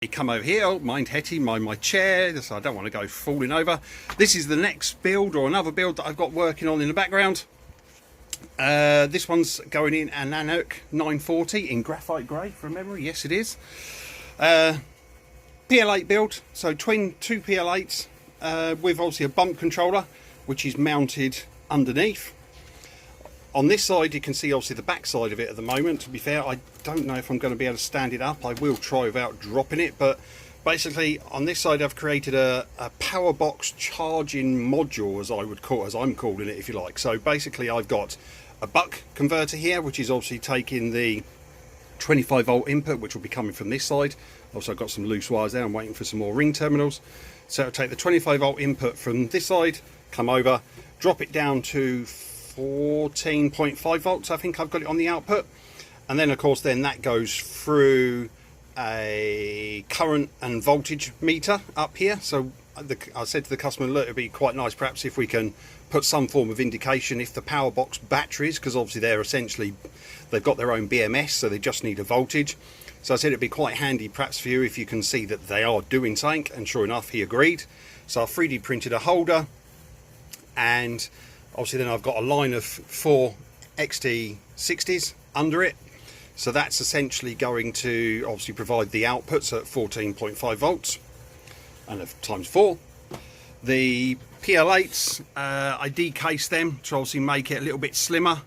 you come over here. Oh, mind Hetty, mind my chair, so I don't want to go falling over. This is the next build, or another build, that I've got working on in the background. This one's going in a Nanuk 940 in graphite grey, from memory. Yes, it is. PL8 build, so twin 2 PL8s with obviously a bump controller, which is mounted underneath. On this side, you can see obviously the back side of it at the moment. To be fair, I don't know if I'm going to be able to stand it up. I will try without dropping it, but basically on this side I've created a power box charging module, as I'm calling it, if you like. So basically I've got a buck converter here, which is obviously taking the 25 volt input, which will be coming from this side. Also I've got some loose wires there. I'm waiting for some more ring terminals. So I'll take the 25 volt input from this side, come over, drop it down to 14.5 volts, I think I've got it on the output, and then of course then that goes through a current and voltage meter up here. So I said to the customer, look, it'd be quite nice perhaps if we can put some form of indication if the power box batteries, because obviously they've got their own BMS, so they just need a voltage. So I said it'd be quite handy perhaps for you if you can see that they are doing something, and sure enough he agreed. So I 3D printed a holder, and obviously then I've got a line of 4 XT60s under it. So that's essentially going to obviously provide the outputs at 14.5 volts and times 4. The PL8s, I decased them to obviously make it a little bit slimmer,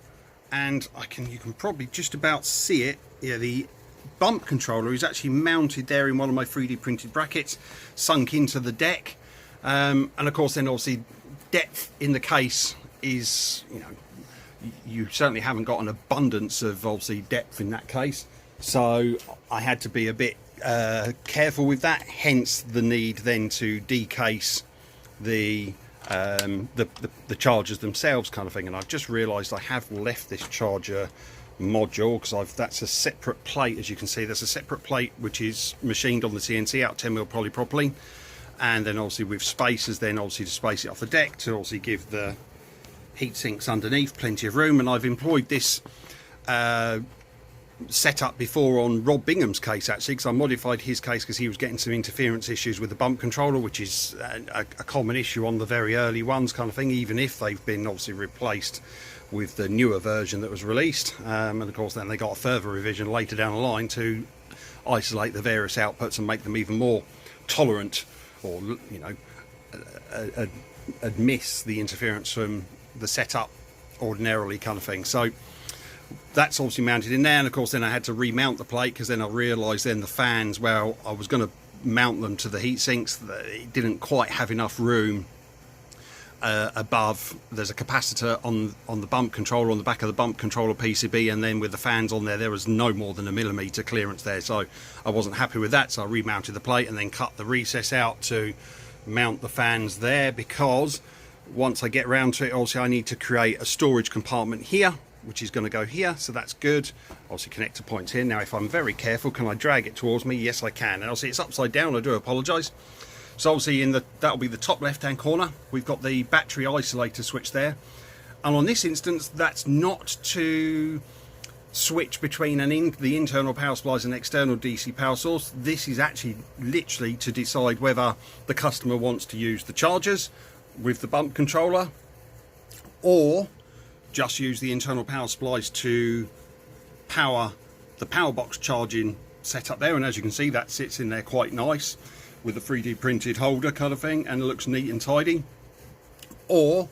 and you can probably just about see it. Yeah, the bump controller is actually mounted there in one of my 3D printed brackets, sunk into the deck, and of course then obviously depth in the case is, you certainly haven't got an abundance of obviously depth in that case, so I had to be a bit careful with that, hence the need then to decase the chargers themselves, kind of thing. And I've just realized I have left this charger module, because that's a separate plate. As you can see, there's a separate plate which is machined on the CNC out 10mm polypropylene, and then obviously with spacers then obviously to space it off the deck to obviously give the heat sinks underneath plenty of room. And I've employed this setup before on Rob Bingham's case, actually, because I modified his case because he was getting some interference issues with the bump controller, which is a common issue on the very early ones, kind of thing, even if they've been obviously replaced with the newer version that was released. And of course then they got a further revision later down the line to isolate the various outputs and make them even more tolerant, or admit the interference from the setup ordinarily, kind of thing. So that's obviously mounted in there, and of course then I had to remount the plate, because then I realised then the fans, well, I was going to mount them to the heat sinks, it didn't quite have enough room above. There's a capacitor on the bump controller, on the back of the bump controller PCB, and then with the fans on there was no more than 1mm clearance there, so I wasn't happy with that. So I remounted the plate and then cut the recess out to mount the fans there, because once I get around to it, also I need to create a storage compartment here, which is going to go here, so that's good. Obviously connector points here. Now if I'm very careful, can I drag it towards me? Yes, I can. And obviously it's upside down, I do apologise. So obviously that'll be the top left hand corner, we've got the battery isolator switch there, and on this instance that's not to switch between the internal power supplies and external DC power source. This is actually literally to decide whether the customer wants to use the chargers with the bump controller, or just use the internal power supplies to power the power box charging setup there. And as you can see, that sits in there quite nice with a 3D printed holder, kind of thing, and it looks neat and tidy. Or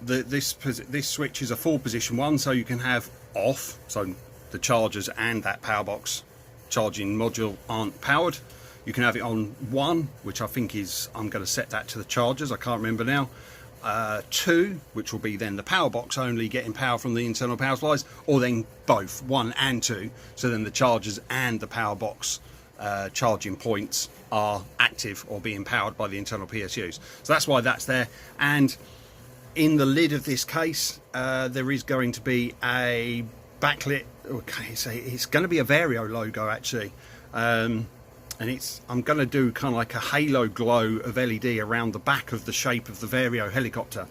this switch is a 4-position one, so you can have off, so the chargers and that power box charging module aren't powered. You can have it on 1, which I think is, I'm going to set that to the chargers, I can't remember now. 2, which will be then the power box only getting power from the internal power supplies, or then both 1 and 2, so then the chargers and the power box charging points are active or being powered by the internal PSUs. So that's why that's there. And in the lid of this case there is going to be a backlit, okay, so it's going to be a Vario logo actually, and I'm going to do kind of like a halo glow of LED around the back of the shape of the Vario helicopter.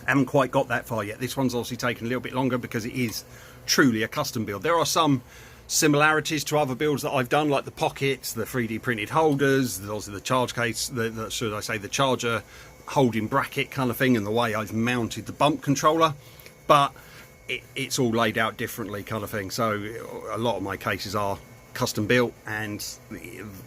I haven't quite got that far yet. This one's obviously taken a little bit longer because it is truly a custom build. There are some similarities to other builds that I've done, like the pockets, the 3D printed holders, also the charge case, should I say the charger holding bracket kind of thing, and the way I've mounted the bump controller. But it's all laid out differently kind of thing. So a lot of my cases are custom built, and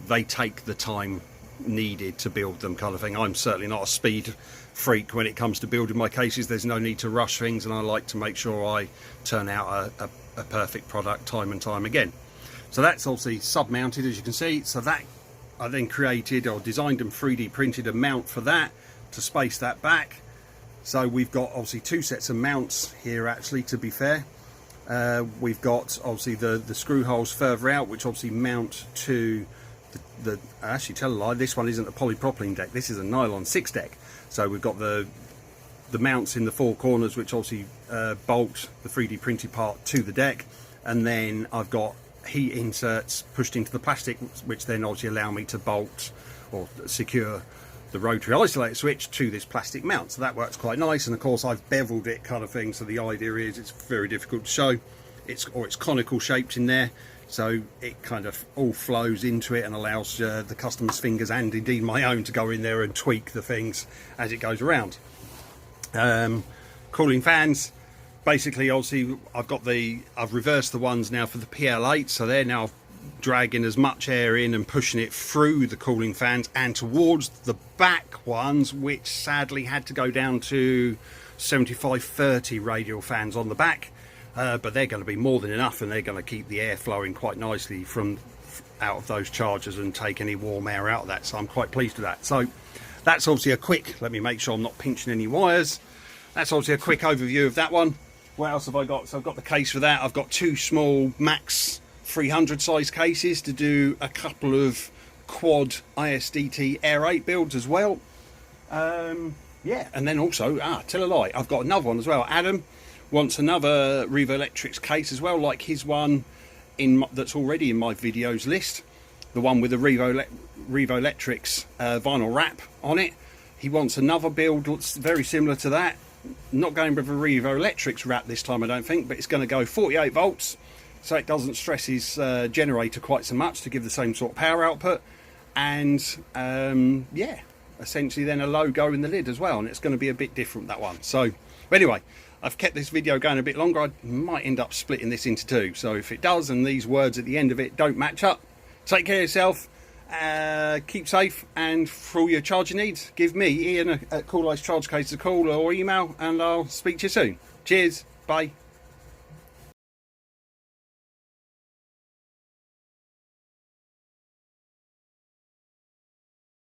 they take the time needed to build them kind of thing. I'm certainly not a speed freak when it comes to building my cases. There's no need to rush things, and I like to make sure I turn out a perfect product time and time again. So that's obviously sub-mounted, as you can see. So that I then created or designed and 3D printed a mount for that to space that back. So we've got obviously two sets of mounts here, actually, to be fair. We've got obviously the screw holes further out, which obviously mount to I actually tell a lie, this one isn't a polypropylene deck, this is a nylon 6 deck. So we've got the mounts in the four corners, which obviously bolt the 3D printed part to the deck, and then I've got heat inserts pushed into the plastic, which then obviously allow me to bolt or secure the rotary isolator switch to this plastic mount. So that works quite nice, and of course I've beveled it kind of thing, so the idea is it's very difficult to show. It's conical shaped in there, so it kind of all flows into it and allows the customer's fingers, and indeed my own, to go in there and tweak the things as it goes around. Cooling fans, basically obviously I've reversed the ones now for the PL8, so they're now dragging as much air in and pushing it through the cooling fans and towards the back ones, which sadly had to go down to 75/30 radial fans on the back. But they're going to be more than enough, and they're going to keep the air flowing quite nicely out of those chargers and take any warm air out of that. So I'm quite pleased with that. So that's obviously a quick, let me make sure I'm not pinching any wires. That's obviously a quick overview of that one. What else have I got? So I've got the case for that. I've got two small Max 300 size cases to do a couple of quad ISDT Air 8 builds as well. Yeah, and then also, tell a lie, I've got another one as well. Adam wants another Revo Electrics case as well, like his one that's already in my videos list, the one with the Revo Electrics vinyl wrap on it. He wants another build that's very similar to that, not going with a Revo Electrics wrap this time I don't think, but it's going to go 48 volts, so it doesn't stress his generator quite so much to give the same sort of power output. And yeah, essentially then a logo in the lid as well, and it's going to be a bit different, that one. So anyway, I've kept this video going a bit longer. I might end up splitting this into two, so if it does and these words at the end of it don't match up, take care of yourself, keep safe, and for all your charging needs, give me, Ian, at Coolice Charge Case, a call or email, and I'll speak to you soon. Cheers, bye.